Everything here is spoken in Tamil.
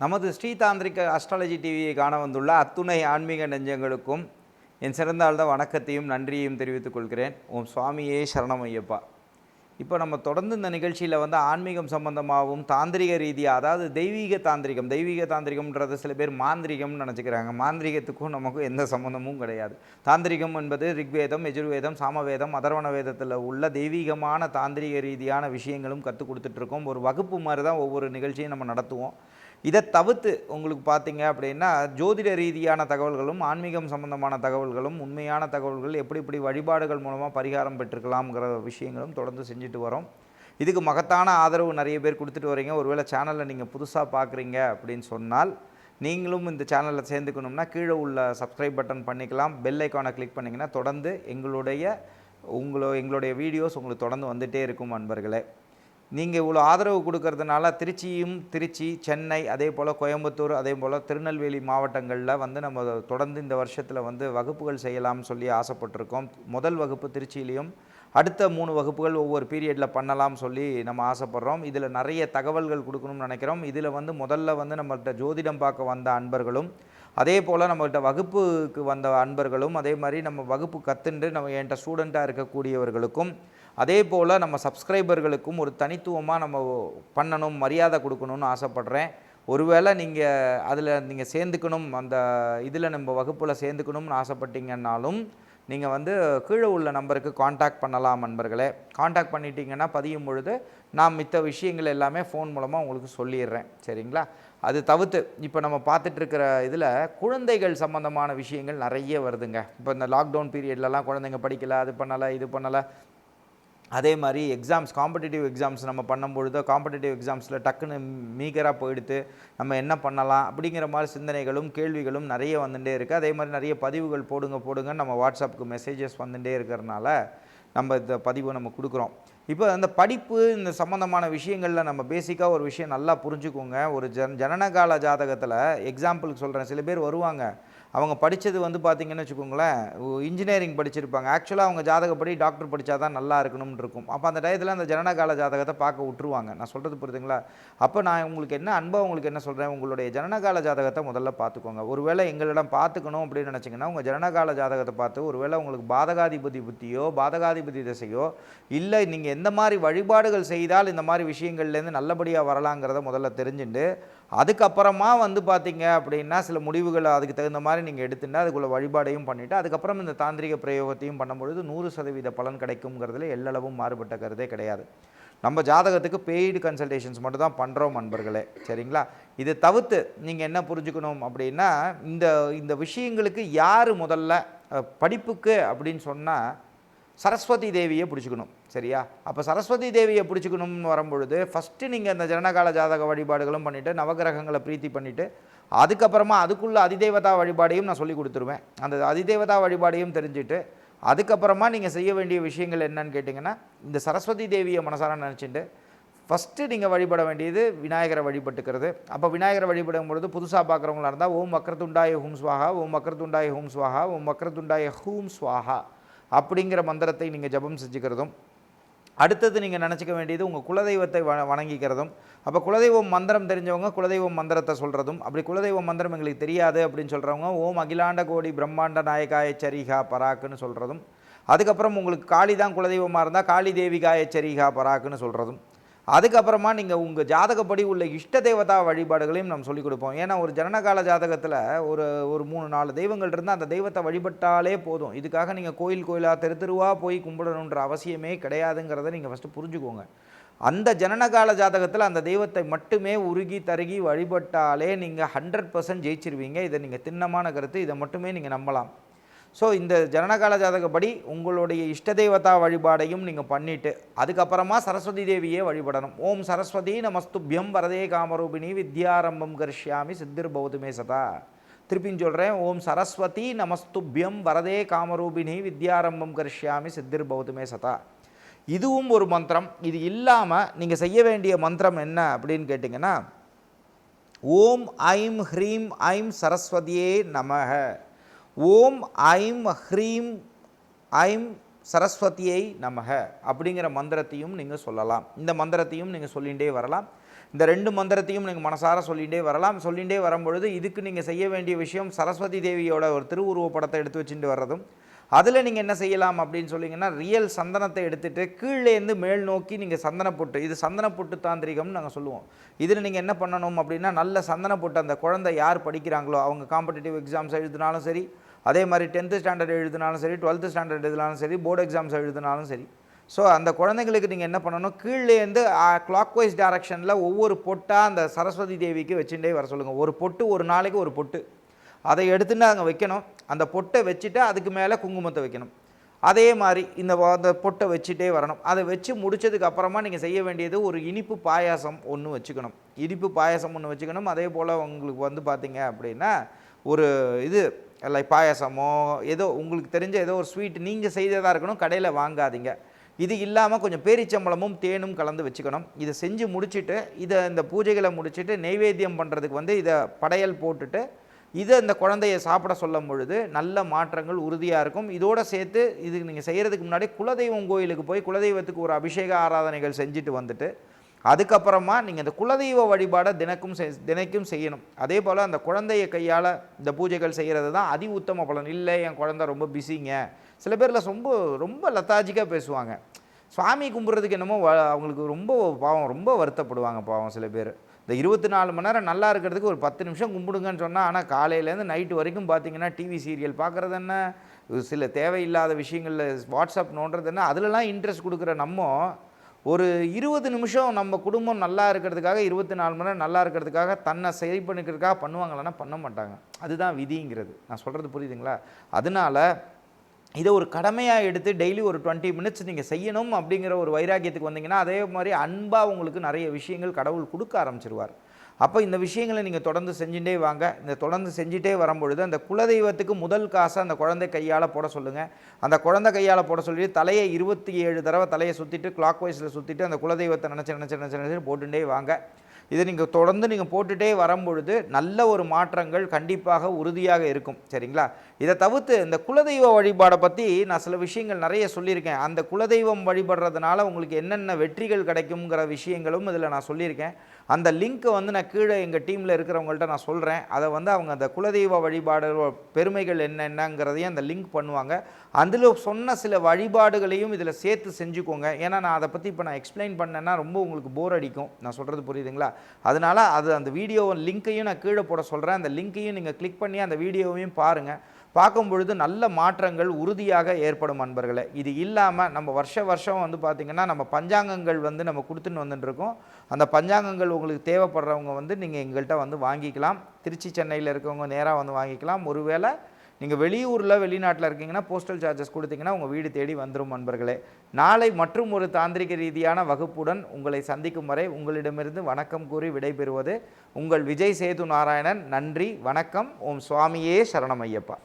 நமது ஸ்ரீதாந்திரிக அஸ்ட்ராலஜி டிவியை காண வந்துள்ள அத்துணை ஆன்மீக நெஞ்சங்களுக்கும் என் சிறந்தாழ்ந்த வணக்கத்தையும் நன்றியையும் தெரிவித்துக் கொள்கிறேன். ஓம் சுவாமியே சரணம் ஐயப்பா. இப்போ நம்ம தொடர்ந்து இந்த நிகழ்ச்சியில் ஆன்மீகம் சம்பந்தமாகவும் தாந்திரிக ரீதியாக, அதாவது தெய்வீக தாந்திரிகம்ன்றது சில பேர் மாந்திரிகம்னு நினச்சிக்கிறாங்க. மாந்திரிகத்துக்கும் நமக்கும் எந்த சம்மந்தமும் கிடையாது. தாந்திரிகம் என்பது ரிக்வேதம், யஜுர்வேதம், சாமவேதம், அதர்வண வேதத்தில் உள்ள தெய்வீகமான தாந்திரிக ரீதியான விஷயங்களும் கற்றுக் கொடுத்துட்ருக்கோம். ஒரு வகுப்பு மாதிரி தான் ஒவ்வொரு நிகழ்ச்சியும் நம்ம நடத்துவோம். இதை தவிர்த்து உங்களுக்கு பார்த்தீங்க அப்படின்னா ஜோதிட ரீதியான தகவல்களும் ஆன்மீகம் சம்பந்தமான தகவல்களும் உண்மையான தகவல்கள் எப்படி வழிபாடுகள் மூலமாக பரிகாரம் பெற்றுக்கலாம்ங்கிற விஷயங்களும் தொடர்ந்து செஞ்சுட்டு வரோம். இதுக்கு மகத்தான ஆதரவு நிறைய பேர் கொடுத்துட்டு வரீங்க. ஒருவேளை சேனலில் நீங்கள் புதுசாக பார்க்குறீங்க அப்படின்னு சொன்னால் நீங்களும் இந்த சேனலில் சேர்ந்துக்கணும்னா கீழே உள்ள சப்ஸ்கிரைப் பட்டன் பண்ணிக்கலாம். பெல் ஐக்கானை கிளிக் பண்ணிங்கன்னா தொடர்ந்து எங்களுடைய வீடியோஸ் உங்களுக்கு தொடர்ந்து வந்துகிட்டே இருக்கும் அன்பர்களே. நீங்கள் இவ்வளோ ஆதரவு கொடுக்கறதுனால திருச்சி, சென்னை, அதே போல் கோயம்புத்தூர், அதே போல் திருநெல்வேலி மாவட்டங்களில் நம்ம தொடர்ந்து இந்த வருஷத்தில் வகுப்புகள் செய்யலாம்னு சொல்லி ஆசைப்பட்டிருக்கோம். முதல் வகுப்பு திருச்சியிலையும், அடுத்த 3 வகுப்புகள் ஒவ்வொரு பீரியடில் பண்ணலாம்னு சொல்லி நம்ம ஆசைப்பட்றோம். இதில் நிறைய தகவல்கள் கொடுக்கணும்னு நினைக்கிறோம். இதில் முதல்ல நம்மள்கிட்ட ஜோதிடம் பார்க்க வந்த அன்பர்களும், அதே போல் நம்மள்கிட்ட வகுப்புக்கு வந்த அன்பர்களும், அதே மாதிரி நம்ம வகுப்பு கற்றுண்டு என்கிட்ட ஸ்டூடெண்ட்டாக இருக்கக்கூடியவர்களுக்கும், அதே போல் நம்ம சப்ஸ்கிரைபர்களுக்கும் ஒரு தனித்துவமாக நம்ம பண்ணணும், மரியாதை கொடுக்கணும்னு ஆசைப்பட்றேன். ஒருவேளை நீங்கள் சேர்ந்துக்கணும், அந்த இதில் நம்ம வகுப்பில் சேர்ந்துக்கணும்னு ஆசைப்பட்டீங்கன்னாலும் நீங்கள் கீழே உள்ள நம்பருக்கு காண்டாக்ட் பண்ணலாம் நண்பர்களே. காண்டாக்ட் பண்ணிட்டீங்கன்னா பதியும் பொழுது நான் மித்த விஷயங்கள் எல்லாமே ஃபோன் மூலமாக உங்களுக்கு சொல்லிடுறேன். சரிங்களா? அது தவிர்த்து இப்போ நம்ம பார்த்துட்ருக்கிற இதில் குழந்தைகள் சம்மந்தமான விஷயங்கள் நிறைய வருதுங்க. இப்போ இந்த லாக்டவுன் பீரியட்லலாம் குழந்தைங்க படிக்கலை, அது பண்ணலை, இது பண்ணலை. அதே மாதிரி காம்படிட்டிவ் எக்ஸாம்ஸ் நம்ம பண்ணும்பொழுது காம்படிட்டிவ் எக்ஸாம்ஸில் டக்குன்னு மீகராக போயிடுத்து நம்ம என்ன பண்ணலாம் அப்படிங்கிற மாதிரி சிந்தனைகளும் கேள்விகளும் நிறைய வந்துகிட்டே இருக்குது. அதே மாதிரி நிறைய பதிவுகள் போடுங்க நம்ம வாட்ஸ்அப்புக்கு மெசேஜஸ் வந்துகிட்டே இருக்கிறனால நம்ம இந்த பதிவை நம்ம கொடுக்குறோம். இப்போ அந்த படிப்பு இந்த சம்மந்தமான விஷயங்களில் நம்ம பேசிக்காக ஒரு விஷயம் நல்லா புரிஞ்சுக்கோங்க. ஒரு ஜனனகால ஜாதகத்தில் எக்ஸாம்பிளுக்கு சொல்கிறேன், சில பேர் வருவாங்க, அவங்க படித்தது பார்த்திங்கன்னு வச்சுக்கோங்களேன், இன்ஜினியரிங் படிச்சிருப்பாங்க. ஆக்சுவலாக அவங்க ஜாதகப்படி டாக்டர் படித்தா தான் நல்லா இருக்கணும்னு இருக்கும். அப்போ அந்த டயத்தில் அந்த ஜனனகால ஜாதகத்தை பார்க்க விட்டுருவாங்க. நான் சொல்கிறது புரியுதுங்களா? அப்போ நான் உங்களுக்கு என்ன சொல்கிறேன், உங்களுடைய ஜனனகால ஜாதகத்தை முதல்ல பார்த்துக்கோங்க. ஒருவேளை எங்களிடம் பார்த்துக்கணும் அப்படின்னு நினச்சிங்கன்னா உங்கள் ஜனனகால ஜாதகத்தை பார்த்து ஒருவேளை உங்களுக்கு பாதகாதிபதி புத்தியோ பாதகாதிபதி திசையோ இல்லை, நீங்கள் எந்த மாதிரி வழிபாடுகள் செய்தால் இந்த மாதிரி விஷயங்கள்லேருந்து நல்லபடியாக வரலாங்கிறத முதல்ல தெரிஞ்சுட்டு அதுக்கப்புறமா பார்த்தீங்க அப்படின்னா சில முடிவுகளை அதுக்கு தகுந்த மாதிரி நீங்கள் எடுத்துட்டு அதுக்குள்ள வழிபாடையும் பண்ணிவிட்டு அதுக்கப்புறம் இந்த தாந்திரிக பிரயோகத்தையும் பண்ணும்பொழுது 100% பலன் கிடைக்குங்கிறதுல எல்லளவும் மாறுபட்ட கருதே கிடையாது. நம்ம ஜாதகத்துக்கு பெய்டு கன்சல்டேஷன்ஸ் மட்டும் தான் பண்ணுறோம் நண்பர்களே. சரிங்களா? இதை தவிர்த்து நீங்கள் என்ன புரிஞ்சுக்கணும் அப்படின்னா இந்த விஷயங்களுக்கு யார் முதல்ல படிப்புக்கு அப்படின்னு சொன்னால் சரஸ்வதி தேவியை பிடிச்சிக்கணும். சரியா? அப்போ சரஸ்வதி தேவியை பிடிச்சிக்கணும்னு வரும்பொழுது ஃபஸ்ட்டு நீங்கள் அந்த ஜனனகால ஜாதக வழிபாடுகளும் பண்ணிவிட்டு நவகிரகங்களை பிரீத்தி பண்ணிவிட்டு அதுக்கப்புறமா அதுக்குள்ளே அதிதேவதா வழிபாடையும் நான் சொல்லி கொடுத்துருவேன். அந்த அதிதேவதா வழிபாடையும் தெரிஞ்சுட்டு அதுக்கப்புறமா நீங்கள் செய்ய வேண்டிய விஷயங்கள் என்னன்னு கேட்டிங்கன்னா, இந்த சரஸ்வதி தேவியை மனசார நினச்சிட்டு ஃபஸ்ட்டு நீங்கள் வழிபட வேண்டியது விநாயகரை வழிபட்டுக்கிறது. அப்போ விநாயகரை வழிபடும் பொழுது புதுசாக பார்க்குறவங்களா இருந்தால் ஓம் வக்ரதுண்டாய ஹூம் ஸ்வாஹா, ஓம் வக்ரதுண்டாய ஹூம் ஸ்வாஹா, ஓம் வக்ரதுண்டாய ஹூம் ஸ்வாஹா அப்படிங்கிற மந்திரத்தை நீங்கள் ஜபம் செஞ்சுக்கிறதும், அடுத்தது நீங்கள் நினச்சிக்க வேண்டியது உங்கள் குலதெய்வத்தை வணங்கிக்கிறதும். அப்போ குலதெய்வம் மந்திரம் தெரிஞ்சவங்க குலதெய்வம் மந்திரத்தை சொல்கிறதும், அப்படி குலதெய்வம் மந்திரம் எங்களுக்கு தெரியாது அப்படின்னு சொல்கிறவங்க ஓம் அகிலாண்ட கோடி பிரம்மாண்ட நாயகாய சரிகா பராக்குன்னு சொல்கிறதும், அதுக்கப்புறம் உங்களுக்கு காளி தான் குலதெய்வமாக இருந்தால் காளி தேவிகாய சரிகா பராக்குன்னு சொல்கிறதும், அதுக்கப்புறமா நீங்கள் உங்கள் ஜாதகப்படி உள்ள இஷ்ட தேவதா வழிபாடுகளையும் நம்ம சொல்லிக் கொடுப்போம். ஏன்னா ஒரு ஜனனகால ஜாதகத்தில் ஒரு 3-4 தெய்வங்கள் இருந்தால் அந்த தெய்வத்தை வழிபட்டாலே போதும். இதுக்காக நீங்கள் கோயிலாக தெருவாக போய் கும்பிடணுன்ற அவசியமே கிடையாதுங்கிறத நீங்கள் ஃபஸ்ட்டு புரிஞ்சுக்கோங்க. அந்த ஜனனகால ஜாதகத்தில் அந்த தெய்வத்தை மட்டுமே உருகி தருகி வழிபட்டாலே நீங்கள் 100% ஜெயிச்சிருவீங்க. இதை நீங்கள் திண்ணமான கருத்து, இதை மட்டுமே நீங்கள் நம்பலாம். ஸோ இந்த ஜனனகால ஜாதகப்படி உங்களுடைய இஷ்ட தேவதா வழிபாடையும் நீங்கள் பண்ணிவிட்டு அதுக்கப்புறமா சரஸ்வதி தேவியே வழிபடணும். ஓம் சரஸ்வதி நமஸ்துபியம் வரதே காமரூபிணி வித்யாரம்பம் கரிஷ்யாமி சித்திர் பௌதுமே சதா. திருப்பின்னு சொல்கிறேன், ஓம் சரஸ்வதி நமஸ்துபியம் வரதே காமரூபிணி வித்யாரம்பம் கரிஷ்யாமி சித்திர் பௌதுமே சதா. இதுவும் ஒரு மந்திரம். இது இல்லாமல் நீங்கள் செய்ய வேண்டிய மந்திரம் என்ன அப்படின்னு கேட்டிங்கன்னா, ஓம் ஐம் ஹ்ரீம் ஐம் சரஸ்வதியே நமஹ, ஓம் ஐம் ஹ்ரீம் ஐம் சரஸ்வதியை நமக அப்படிங்கிற மந்திரத்தையும் நீங்கள் சொல்லலாம். இந்த மந்திரத்தையும் நீங்கள் சொல்லிகிட்டே வரலாம். இந்த 2 மந்திரத்தையும் நீங்கள் மனசார சொல்லிகிட்டே வரலாம். சொல்லிகிட்டே வரும்பொழுது இதுக்கு நீங்கள் செய்ய வேண்டிய விஷயம் சரஸ்வதி தேவியோட ஒரு திருவுருவ படத்தை எடுத்து வச்சுட்டு வர்றதும், அதில் நீங்கள் என்ன செய்யலாம் அப்படின்னு சொல்லிங்கன்னா, ரியல் சந்தனத்தை எடுத்துகிட்டு கீழேருந்து மேல் நோக்கி நீங்கள் சந்தன பொட்டு, இது சந்தன பொட்டு தாந்திரிகம்னு நாங்கள் சொல்லுவோம். இதில் நீங்கள் என்ன பண்ணணும் அப்படின்னா, நல்ல சந்தன பொட்டு அந்த குழந்தை யார் படிக்கிறாங்களோ அவங்க காம்படிட்டிவ் எக்ஸாம்ஸ் எழுதினாலும் சரி, அதே மாதிரி 10th ஸ்டாண்டர்ட் எழுதினாலும் சரி, 12th ஸ்டாண்டர்ட் எழுதினாலும் சரி, போர்டு எக்ஸாம்ஸ் எழுதினாலும் சரி, ஸோ அந்த குழந்தைங்களுக்கு நீங்கள் என்ன பண்ணணும், கீழேருந்து கிளாக் வைஸ் டைரக்ஷனில் ஒவ்வொரு பொட்டாக அந்த சரஸ்வதி தேவிக்கு வச்சுட்டே வர சொல்லுங்கள். ஒரு பொட்டு, ஒரு நாளைக்கு ஒரு பொட்டு, அதை எடுத்துட்டு அங்கே வைக்கணும். அந்த பொட்டை வச்சுட்டு அதுக்கு மேலே குங்குமத்தை வைக்கணும். அதே மாதிரி அந்த பொட்டை வச்சுட்டே வரணும். அதை வச்சு முடித்ததுக்கு அப்புறமா நீங்கள் செய்ய வேண்டியது ஒரு இனிப்பு பாயாசம் ஒன்று வச்சுக்கணும். இனிப்பு பாயாசம் ஒன்று வச்சுக்கணும். அதே போல் உங்களுக்கு வந்து பார்த்தீங்க அப்படின்னா, ஒரு இது லைக் பாயாசமோ ஏதோ உங்களுக்கு தெரிஞ்ச ஏதோ ஒரு ஸ்வீட் நீங்கள் செய்ததாக இருக்கணும், கடையில் வாங்காதீங்க. இது இல்லாமல் கொஞ்சம் பேரிச்சம்பழமும் தேனும் கலந்து வச்சுக்கணும். இதை செஞ்சு முடிச்சுட்டு, இந்த பூஜைகளை முடிச்சுட்டு நெய்வேத்தியம் பண்ணுறதுக்கு வந்து இதை படையல் போட்டுட்டு இதை இந்த குழந்தைய சாப்பிட சொல்லும் பொழுது நல்ல மாற்றங்கள் உறுதியாக இருக்கும். இதோடு சேர்த்து இது நீங்கள் செய்கிறதுக்கு முன்னாடி குலதெய்வம் கோயிலுக்கு போய் குலதெய்வத்துக்கு ஒரு அபிஷேக ஆராதனைகள் செஞ்சுட்டு வந்துட்டு அதுக்கப்புறமா நீங்கள் இந்த குலதெய்வ வழிபாடை தினைக்கும் செய்யணும். அதே போல் அந்த குழந்தைய கையால் இந்த பூஜைகள் செய்கிறது தான் அதி உத்தம பலன். இல்லை என் குழந்தை ரொம்ப பிஸிங்க, சில பேரில் ரொம்ப ரொம்ப லத்தாஜிக்காக பேசுவாங்க. சுவாமி கும்பிட்றதுக்கு என்னமோ அவங்களுக்கு ரொம்ப பாவம், ரொம்ப வருத்தப்படுவாங்க பாவம் சில பேர். இந்த 24 மணி நேரம் நல்லா இருக்கிறதுக்கு ஒரு 10 நிமிஷம் கும்பிடுங்கன்னு சொன்னால், ஆனால் காலையிலேருந்து நைட்டு வரைக்கும் பார்த்தீங்கன்னா டிவி சீரியல் பார்க்குறது என்ன, சில தேவையில்லாத விஷயங்களில் வாட்ஸ்அப் நோண்டுறது என்ன, அதிலலாம் இன்ட்ரெஸ்ட் கொடுக்குற நம்ம ஒரு 20 நிமிஷம் நம்ம குடும்பம் நல்லா இருக்கிறதுக்காக, 24 மணி நேரம் நல்லா இருக்கிறதுக்காக, தன்னை சரி பண்ணிக்கிறதுக்காக பண்ணுவாங்களான்னா பண்ண மாட்டாங்க. அதுதான் விதிங்கிறது. நான் சொல்கிறது புரியுதுங்களா? அதனால இதை ஒரு கடமையாக எடுத்து டெய்லி ஒரு 20 மினிட்ஸ் நீங்கள் செய்யணும் அப்படிங்கிற ஒரு வைராக்கியத்துக்கு வந்தீங்கன்னா, அதே மாதிரி அன்பாக உங்களுக்கு நிறைய விஷயங்கள் கடவுள் கொடுக்க ஆரம்பிச்சிருவார். அப்போ இந்த விஷயங்களை நீங்கள் தொடர்ந்து செஞ்சுட்டே வாங்க. இந்த தொடர்ந்து செஞ்சுட்டே வரும்பொழுது அந்த குலதெய்வத்துக்கு முதல் காசை அந்த குழந்தை கையால் போட சொல்லுங்கள். அந்த குழந்தை கையால் போட சொல்லி தலையை 27 தடவை தலையை சுற்றிட்டு கிளாக் வைஸில் சுற்றிட்டு அந்த குலதெய்வத்தை நினச்சி போட்டுட்டே வாங்க. இதை நீங்கள் தொடர்ந்து நீங்கள் போட்டுகிட்டே வரும்பொழுது நல்ல ஒரு மாற்றங்கள் கண்டிப்பாக உறுதியாக இருக்கும். சரிங்களா? இதை தவிர்த்து இந்த குலதெய்வ வழிபாடை பற்றி நான் சில விஷயங்கள் நிறைய சொல்லியிருக்கேன். அந்த குலதெய்வம் வழிபடுறதுனால உங்களுக்கு என்னென்ன வெற்றிகள் கிடைக்குங்கிற விஷயங்களும் இதில் நான் சொல்லியிருக்கேன். அந்த லிங்க்கை வந்து நான் கீழே எங்கள் டீமில் இருக்கிறவங்கள்ட்ட நான் சொல்கிறேன். அதை வந்து அவங்க அந்த குலதெய்வ வழிபாடு பெருமைகள் என்னென்னங்கிறதையும் அந்த லிங்க் பண்ணுவாங்க. அதில் சொன்ன சில வழிபாடுகளையும் இதில் சேர்த்து செஞ்சுக்கோங்க. ஏன்னா நான் அதை பற்றி இப்போ நான் எக்ஸ்பிளைன் பண்ணேன்னா ரொம்ப உங்களுக்கு போர் அடிக்கும். நான் சொல்கிறது புரியுதுங்களா? அதனால் அந்த வீடியோ லிங்க்கையும் நான் கீழே போட சொல்கிறேன். அந்த லிங்க்கையும் நீங்கள் கிளிக் பண்ணி அந்த வீடியோவையும் பாருங்கள். பார்க்கும் பொழுது நல்ல மாற்றங்கள் உறுதியாக ஏற்படும் அன்பர்களே. இது இல்லாமல் நம்ம வருஷம் வந்து பார்த்திங்கன்னா நம்ம பஞ்சாங்கங்கள் வந்து நம்ம கொடுத்துன்னு வந்துட்டுருக்கோம். அந்த பஞ்சாங்கங்கள் உங்களுக்கு தேவைப்படுறவங்க வந்து நீங்கள் எங்கள்கிட்ட வந்து வாங்கிக்கலாம். திருச்சி சென்னையில் இருக்கவங்க நேராக வந்து வாங்கிக்கலாம். ஒருவேளை நீங்கள் வெளியூரில் வெளிநாட்டில் இருக்கீங்கன்னா போஸ்டல் சார்ஜஸ் கொடுத்தீங்கன்னா உங்கள் வீடு தேடி வந்துடும் அன்பர்களே. நாளை மற்றும் ஒரு தாந்திரிக ரீதியான வகுப்புடன் உங்களை சந்திக்கும் வரை உங்களிடமிருந்து வணக்கம் கூறி விடைபெறுவது உங்கள் விஜய் சேது நாராயணன். நன்றி, வணக்கம். ஓம் சுவாமியே சரணம் ஐயப்பா.